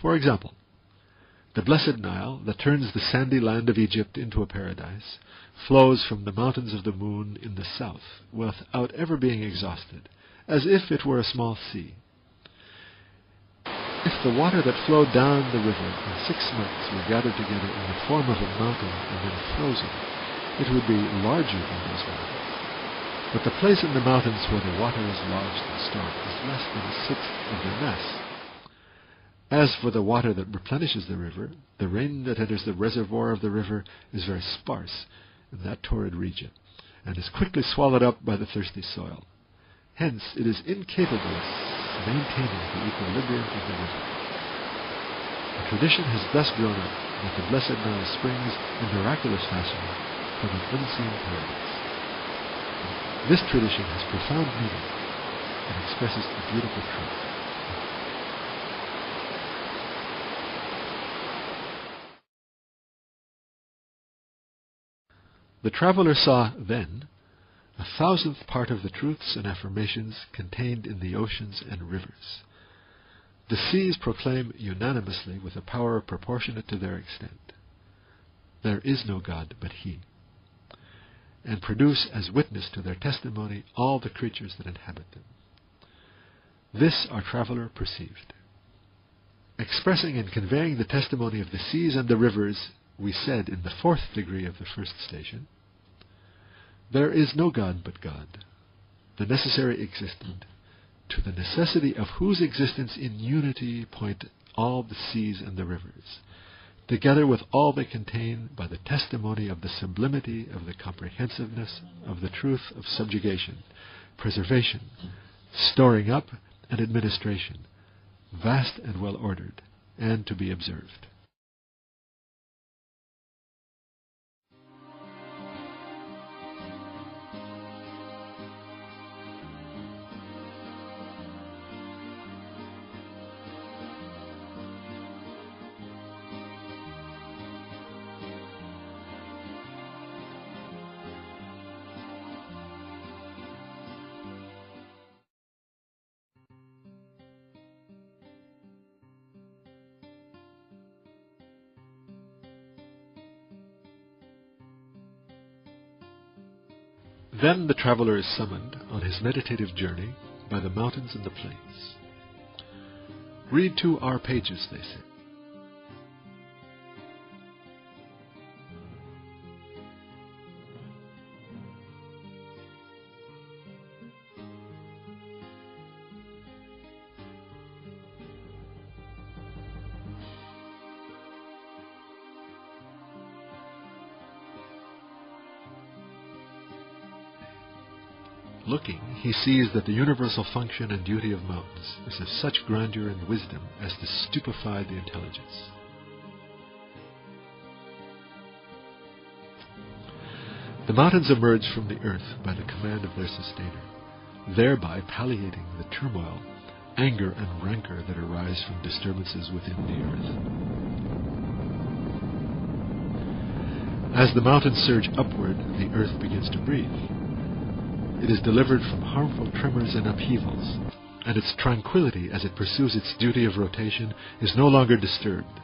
For example, the blessed Nile, that turns the sandy land of Egypt into a paradise, flows from the mountains of the moon in the south, without ever being exhausted, as if it were a small sea. If the water that flowed down the river in 6 months were gathered together in the form of a mountain and then frozen, it would be larger than those mountains. But the place in the mountains where the water is lodged and stored is less than 1/6 of their mass. As for the water that replenishes the river, the rain that enters the reservoir of the river is very sparse in that torrid region, and is quickly swallowed up by the thirsty soil. Hence, it is incapable of maintaining the equilibrium of the river. A tradition has thus grown up that the blessed Nile springs in miraculous fashion from an unseen paradise. This tradition has profound meaning and expresses a beautiful truth. The traveler saw then 1,000th part of the truths and affirmations contained in the oceans and rivers. The seas proclaim unanimously with a power proportionate to their extent, "There is no God but He," and produce as witness to their testimony all the creatures that inhabit them. This our traveler perceived. Expressing and conveying the testimony of the seas and the rivers, we said in the 4th degree of the first station, "There is no God but God, the necessary existent, to the necessity of whose existence in unity point all the seas and the rivers, together with all they contain by the testimony of the sublimity of the comprehensiveness of the truth of subjugation, preservation, storing up, and administration, vast and well ordered, and to be observed." Then the traveler is summoned on his meditative journey by the mountains and the plains. "Read 2 our pages," they say. Looking, he sees that the universal function and duty of mountains is of such grandeur and wisdom as to stupefy the intelligence. The mountains emerge from the earth by the command of their sustainer, thereby palliating the turmoil, anger, and rancor that arise from disturbances within the earth. As the mountains surge upward, the earth begins to breathe. It is delivered from harmful tremors and upheavals, and its tranquility as it pursues its duty of rotation is no longer disturbed.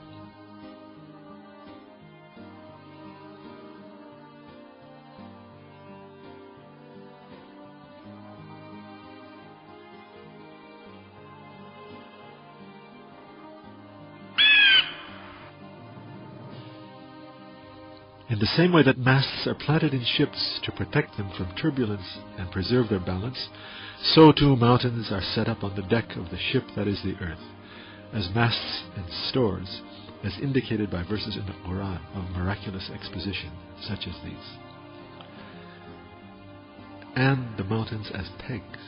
In the same way that masts are planted in ships to protect them from turbulence and preserve their balance, so too mountains are set up on the deck of the ship that is the earth, as masts and stores, as indicated by verses in the Quran of miraculous exposition, such as these. And the mountains as pegs.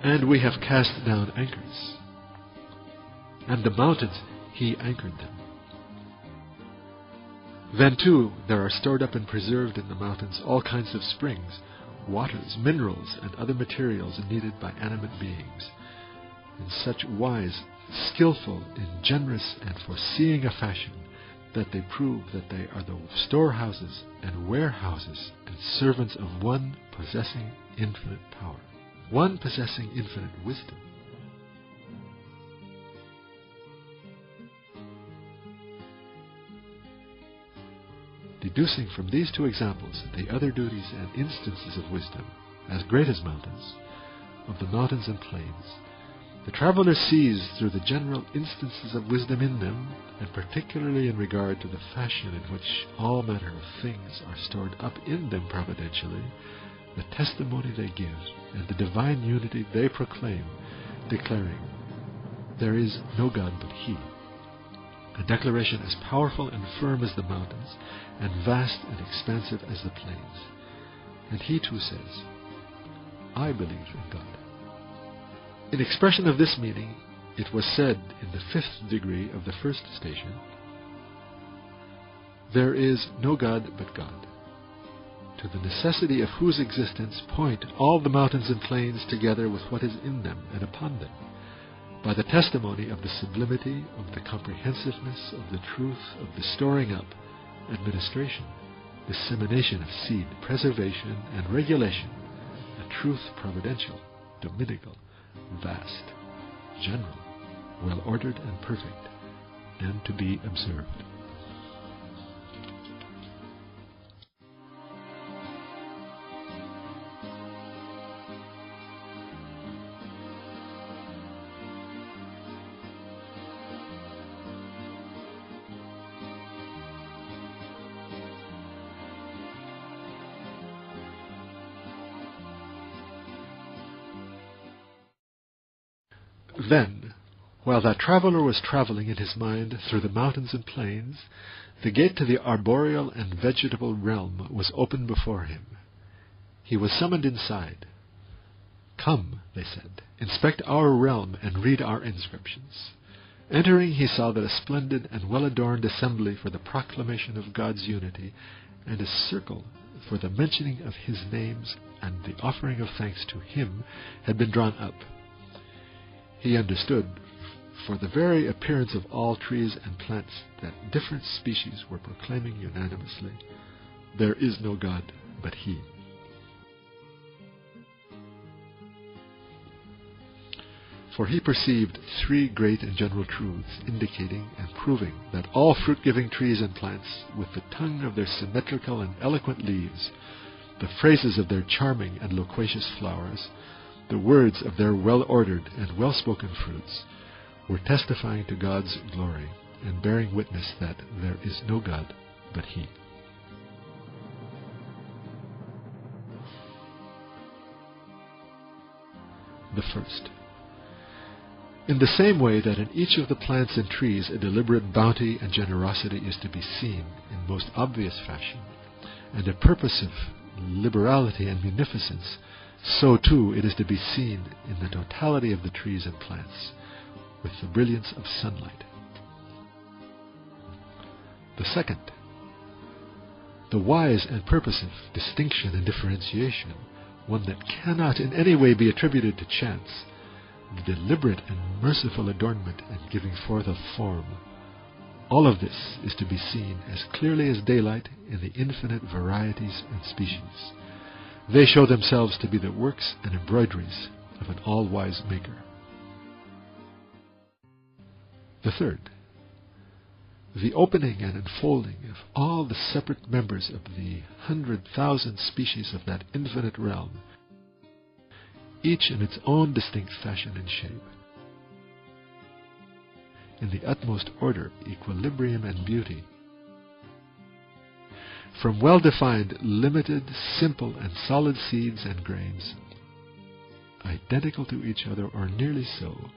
And we have cast down anchors. And the mountains, He anchored them. Then too, there are stored up and preserved in the mountains all kinds of springs, waters, minerals, and other materials needed by animate beings, in such wise, skillful in generous and foreseeing a fashion, that they prove that they are the storehouses and warehouses and servants of one possessing infinite power, one possessing infinite wisdom. deducing from these two examples the other duties and instances of wisdom, as great as mountains, of the mountains and plains, the traveler sees through the general instances of wisdom in them, and particularly in regard to the fashion in which all manner of things are stored up in them providentially, the testimony they give, and the divine unity they proclaim, declaring, "There is no God but He," a declaration as powerful and firm as the mountains, and vast and expansive as the plains. And he too says, "I believe in God." In expression of this meaning, it was said in the 5th degree of the first station, "There is no God but God, to the necessity of whose existence point all the mountains and plains together with what is in them and upon them, by the testimony of the sublimity, of the comprehensiveness, of the truth, of the storing up, administration, dissemination of seed, preservation, and regulation, a truth providential, dominical, vast, general, well-ordered and perfect, and to be observed." Then, while that traveler was traveling in his mind through the mountains and plains, the gate to the arboreal and vegetable realm was opened before him. He was summoned inside. "Come," they said, "inspect our realm and read our inscriptions." Entering, he saw that a splendid and well-adorned assembly for the proclamation of God's unity, and a circle for the mentioning of His names and the offering of thanks to Him, had been drawn up. He understood, for the very appearance of all trees and plants, that different species were proclaiming unanimously, "There is no God but He." For he perceived three great and general truths, indicating and proving that all fruit-giving trees and plants, with the tongue of their symmetrical and eloquent leaves, the phrases of their charming and loquacious flowers, the words of their well-ordered and well-spoken fruits, were testifying to God's glory and bearing witness that there is no God but He. The first. In the same way that in each of the plants and trees a deliberate bounty and generosity is to be seen in most obvious fashion, and a purposive liberality and munificence, so too it is to be seen in the totality of the trees and plants, with the brilliance of sunlight. The second, the wise and purposive distinction and differentiation, one that cannot in any way be attributed to chance, the deliberate and merciful adornment and giving forth of form, all of this is to be seen as clearly as daylight in the infinite varieties and species. They show themselves to be the works and embroideries of an all-wise Maker. The third, the opening and unfolding of all the separate members of the 100,000 species of that infinite realm, each in its own distinct fashion and shape, in the utmost order, equilibrium, and beauty, from well-defined, limited, simple, and solid seeds and grains, identical to each other or nearly so.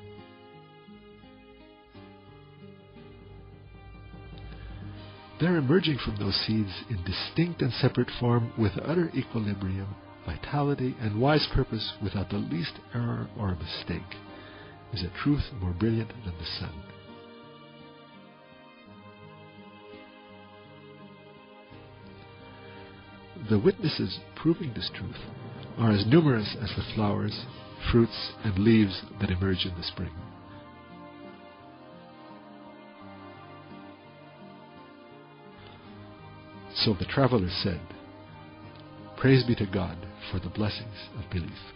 They're emerging from those seeds in distinct and separate form with utter equilibrium, vitality, and wise purpose without the least error or mistake, is a truth more brilliant than the sun. The witnesses proving this truth are as numerous as the flowers, fruits, and leaves that emerge in the spring. So the traveler said, "Praise be to God for the blessings of belief."